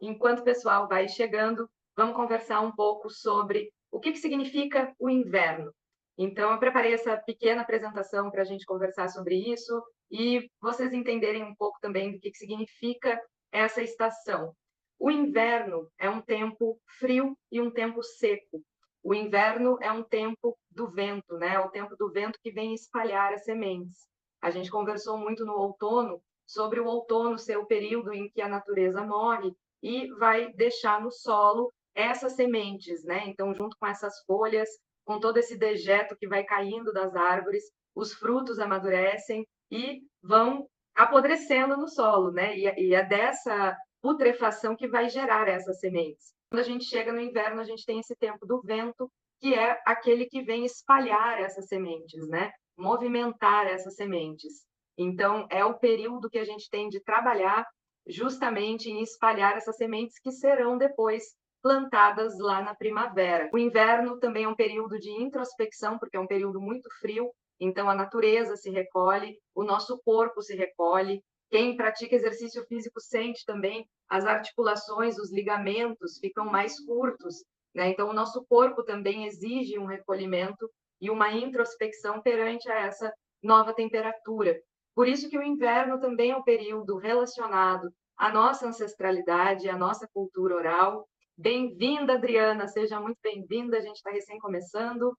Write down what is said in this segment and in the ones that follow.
enquanto o pessoal vai chegando, vamos conversar um pouco sobre o que significa o inverno. Então, eu preparei essa pequena apresentação para a gente conversar sobre isso e vocês entenderem um pouco também do que significa essa estação. O inverno é um tempo frio e um tempo seco. O inverno é um tempo do vento, né? É o tempo do vento que vem espalhar as sementes. A gente conversou muito no outono sobre o outono ser o período em que a natureza morre e vai deixar no solo essas sementes, né? Então, junto com essas folhas, com todo esse dejeto que vai caindo das árvores, os frutos amadurecem e vão apodrecendo no solo, né? E é dessa putrefação que vai gerar essas sementes. Quando a gente chega no inverno, a gente tem esse tempo do vento, que é aquele que vem espalhar essas sementes, né? Movimentar essas sementes. Então, é o período que a gente tem de trabalhar justamente em espalhar essas sementes que serão depois plantadas lá na primavera. O inverno também é um período de introspecção, porque é um período muito frio, então a natureza se recolhe, o nosso corpo se recolhe. Quem pratica exercício físico sente também as articulações, os ligamentos ficam mais curtos, né? Então o nosso corpo também exige um recolhimento e uma introspecção perante a essa nova temperatura. Por isso que o inverno também é um período relacionado à nossa ancestralidade, à nossa cultura oral. Bem-vinda, Adriana, seja muito bem-vinda, a gente está recém começando.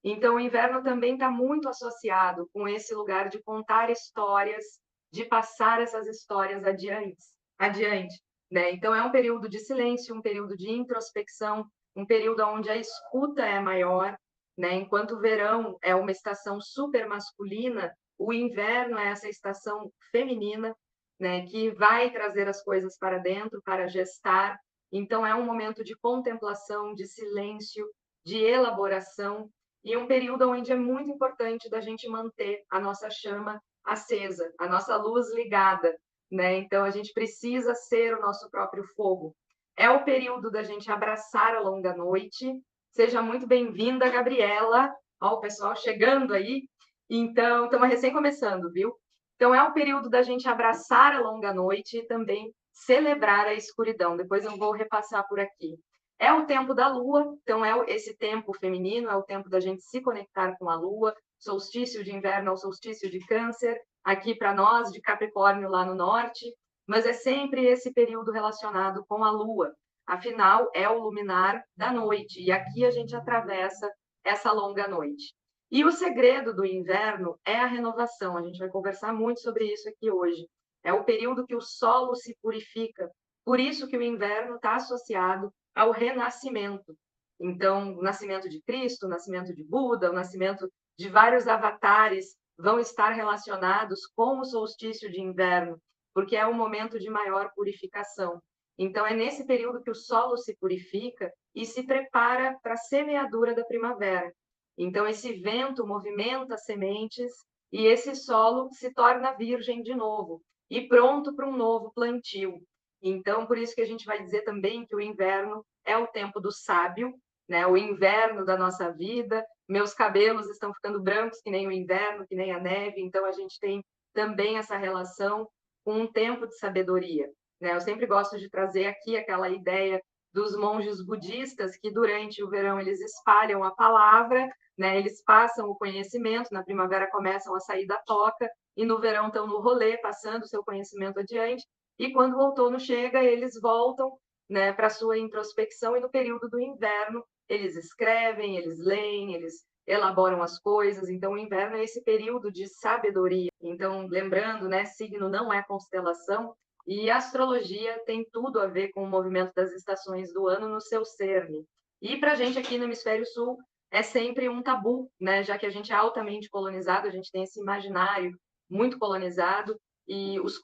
Então, o inverno também está muito associado com esse lugar de contar histórias, de passar essas histórias adiante, né? Então, é um período de silêncio, um período de introspecção, um período onde a escuta é maior, né? Enquanto o verão é uma estação super masculina, o inverno é essa estação feminina, né? Que vai trazer as coisas para dentro, para gestar. Então, é um momento de contemplação, de silêncio, de elaboração, e um período onde é muito importante da gente manter a nossa chama acesa, a nossa luz ligada, né? Então a gente precisa ser o nosso próprio fogo. É o período da gente abraçar a longa noite. Seja muito bem-vinda, Gabriela. Ó, o pessoal chegando aí. Então, estamos recém começando, viu? Então é o período da gente abraçar a longa noite e também celebrar a escuridão. Depois eu vou repassar por aqui. É o tempo da lua, então é esse tempo feminino, é o tempo da gente se conectar com a lua, solstício de inverno ao solstício de câncer, aqui para nós, de Capricórnio lá no norte, mas é sempre esse período relacionado com a lua. Afinal, é o luminar da noite, e aqui a gente atravessa essa longa noite. E o segredo do inverno é a renovação, a gente vai conversar muito sobre isso aqui hoje. É o período que o solo se purifica, por isso que o inverno está associado ao renascimento. Então, o nascimento de Cristo, o nascimento de Buda, o nascimento de vários avatares vão estar relacionados com o solstício de inverno, porque é o momento de maior purificação. Então, é nesse período que o solo se purifica e se prepara para a semeadura da primavera. Então, esse vento movimenta as sementes e esse solo se torna virgem de novo e pronto para um novo plantio. Então, por isso que a gente vai dizer também que o inverno é o tempo do sábio, né? O inverno da nossa vida. Meus cabelos estão ficando brancos que nem o inverno, que nem a neve. Então, a gente tem também essa relação com um tempo de sabedoria, né? Eu sempre gosto de trazer aqui aquela ideia dos monges budistas que durante o verão eles espalham a palavra, né? Eles passam o conhecimento, na primavera começam a sair da toca e no verão estão no rolê, passando o seu conhecimento adiante. E quando o outono chega, eles voltam, né, para a sua introspecção, e no período do inverno eles escrevem, eles leem, eles elaboram as coisas. Então o inverno é esse período de sabedoria. Então, lembrando, né, signo não é constelação, e a astrologia tem tudo a ver com o movimento das estações do ano no seu cerne. E para a gente aqui no Hemisfério Sul é sempre um tabu, né, já que a gente é altamente colonizado, a gente tem esse imaginário muito colonizado, e os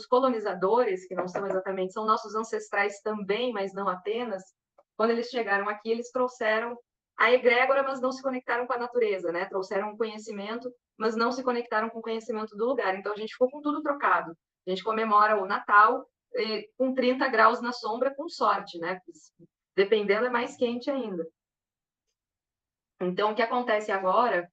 colonizadores, que não são exatamente, são nossos ancestrais também, mas não apenas, quando eles chegaram aqui, eles trouxeram a egrégora, mas não se conectaram com a natureza, né? Trouxeram conhecimento, mas não se conectaram com o conhecimento do lugar. Então, a gente ficou com tudo trocado. A gente comemora o Natal com 30 graus na sombra, com sorte, né? Dependendo, é mais quente ainda. Então, o que acontece agora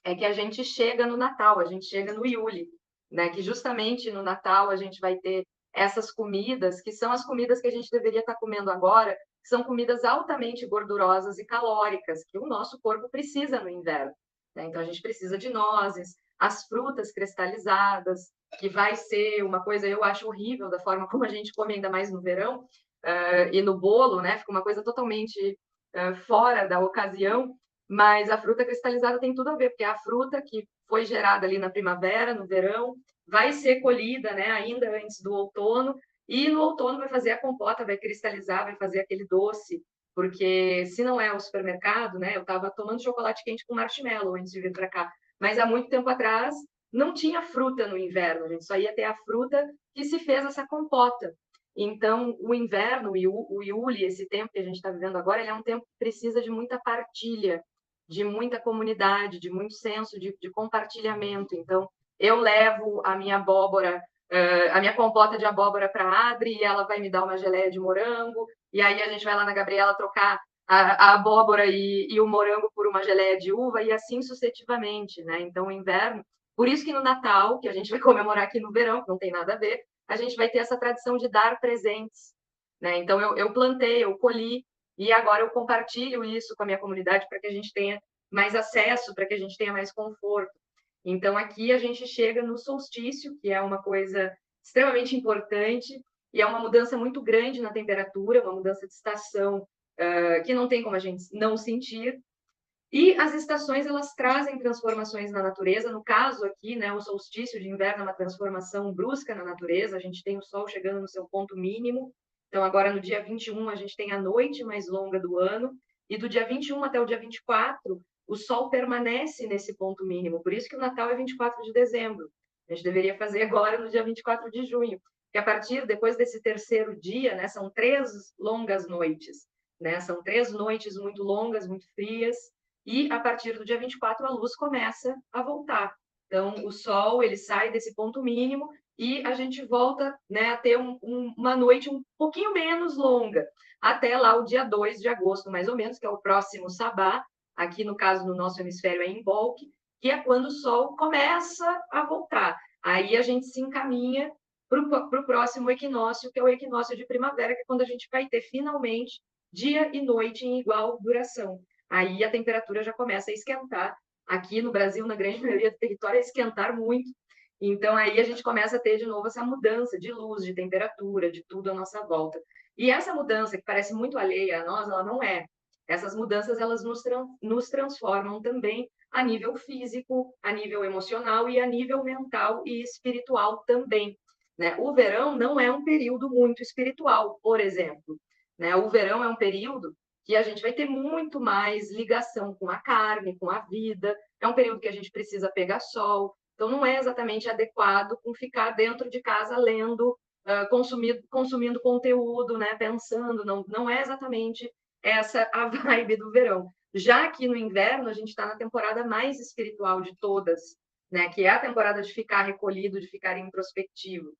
é que a gente chega no Natal, a gente chega no Iule, né? Que justamente no Natal a gente vai ter essas comidas, que são as comidas que a gente deveria estar comendo agora, que são comidas altamente gordurosas e calóricas, que o nosso corpo precisa no inverno, né? Então, a gente precisa de nozes, as frutas cristalizadas, que vai ser uma coisa, eu acho horrível, da forma como a gente come, ainda mais no verão, e no bolo, né? Fica uma coisa totalmente fora da ocasião, mas a fruta cristalizada tem tudo a ver, porque é a fruta que foi gerada ali na primavera, no verão, vai ser colhida, né, ainda antes do outono, e no outono vai fazer a compota, vai cristalizar, vai fazer aquele doce, porque se não é o supermercado, né, eu estava tomando chocolate quente com marshmallow antes de vir para cá, mas há muito tempo atrás não tinha fruta no inverno, a gente só ia ter a fruta que se fez essa compota. Então, o inverno e o Iuli, esse tempo que a gente está vivendo agora, ele é um tempo que precisa de muita partilha, de muita comunidade, de muito senso de compartilhamento. Então, eu levo a minha abóbora, a minha compota de abóbora para a Adri, e ela vai me dar uma geleia de morango, e aí a gente vai lá na Gabriela trocar a abóbora e o morango por uma geleia de uva, e assim sucessivamente, né? Então, o inverno... Por isso que no Natal, que a gente vai comemorar aqui no verão, que não tem nada a ver, a gente vai ter essa tradição de dar presentes, né? Então, eu plantei, eu colhi, e agora eu compartilho isso com a minha comunidade para que a gente tenha mais acesso, para que a gente tenha mais conforto. Então, aqui a gente chega no solstício, que é uma coisa extremamente importante, e é uma mudança muito grande na temperatura, uma mudança de estação que não tem como a gente não sentir. E as estações, elas trazem transformações na natureza. No caso aqui, né, o solstício de inverno é uma transformação brusca na natureza. A gente tem o sol chegando no seu ponto mínimo. Então, agora no dia 21, a gente tem a noite mais longa do ano. E do dia 21 até o dia 24, o sol permanece nesse ponto mínimo. Por isso que o Natal é 24 de dezembro. A gente deveria fazer agora no dia 24 de junho. Que a partir, depois desse terceiro dia, né, são 3 longas noites. Né? São 3 noites muito longas, muito frias, e a partir do dia 24 a luz começa a voltar. Então, o sol ele sai desse ponto mínimo e a gente volta, né, a ter uma noite um pouquinho menos longa, até lá o dia 2 de agosto, mais ou menos, que é o próximo sabá, aqui no caso no nosso hemisfério é em Imbolc, que é quando o sol começa a voltar. Aí a gente se encaminha para o próximo equinócio, que é o equinócio de primavera, que é quando a gente vai ter finalmente dia e noite em igual duração. Aí a temperatura já começa a esquentar. Aqui no Brasil, na grande maioria do território, é esquentar muito. Então, aí a gente começa a ter de novo essa mudança de luz, de temperatura, de tudo à nossa volta. E essa mudança, que parece muito alheia a nós, ela não é. Essas mudanças, elas nos transformam também a nível físico, a nível emocional e a nível mental e espiritual também. Né? O verão não é um período muito espiritual, por exemplo. Né? O verão é um período que a gente vai ter muito mais ligação com a carne, com a vida. É um período que a gente precisa pegar sol. Então, não é exatamente adequado com ficar dentro de casa lendo, consumindo conteúdo, né? Pensando. Não é exatamente essa a vibe do verão. Já que no inverno, a gente está na temporada mais espiritual de todas, né? Que é a temporada de ficar recolhido, de ficar introspectivo.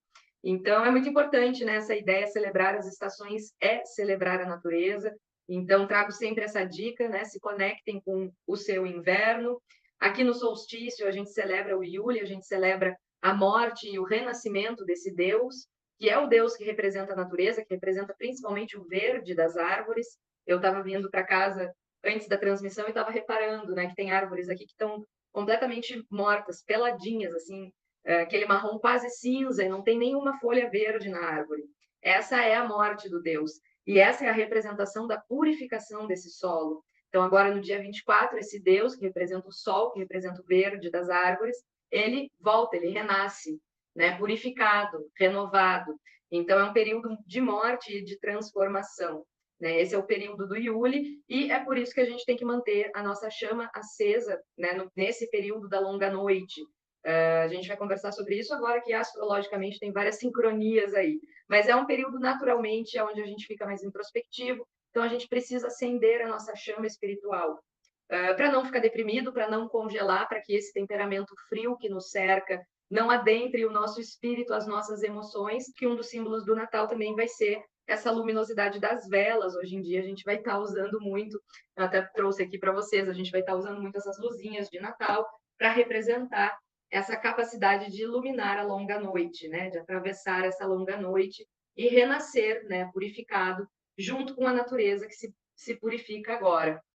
Então, é muito importante, né, essa ideia, celebrar as estações é celebrar a natureza. Então, trago sempre essa dica, né? Se conectem com o seu inverno. Aqui no solstício, a gente celebra o Iuli, a gente celebra a morte e o renascimento desse Deus, que é o Deus que representa a natureza, que representa principalmente o verde das árvores. Eu estava vindo para casa antes da transmissão e estava reparando, né, que tem árvores aqui que estão completamente mortas, peladinhas, assim, aquele marrom quase cinza e não tem nenhuma folha verde na árvore. Essa é a morte do Deus. E essa é a representação da purificação desse solo. Então, agora no dia 24, esse Deus, que representa o sol, que representa o verde das árvores, ele volta, ele renasce, né? Purificado, renovado. Então, é um período de morte e de transformação. Né? Esse é o período do Iuli, e é por isso que a gente tem que manter a nossa chama acesa, né? Nesse período da longa noite. A gente vai conversar sobre isso agora que astrologicamente tem várias sincronias aí. Mas é um período naturalmente onde a gente fica mais introspectivo, então a gente precisa acender a nossa chama espiritual. Para não ficar deprimido, para não congelar, para que esse temperamento frio que nos cerca não adentre o nosso espírito, as nossas emoções, que um dos símbolos do Natal também vai ser essa luminosidade das velas. Hoje em dia a gente vai estar usando muito, eu até trouxe aqui para vocês, a gente vai estar usando muito essas luzinhas de Natal para representar essa capacidade de iluminar a longa noite, né, de atravessar essa longa noite e renascer, né, purificado, junto com a natureza que se purifica agora.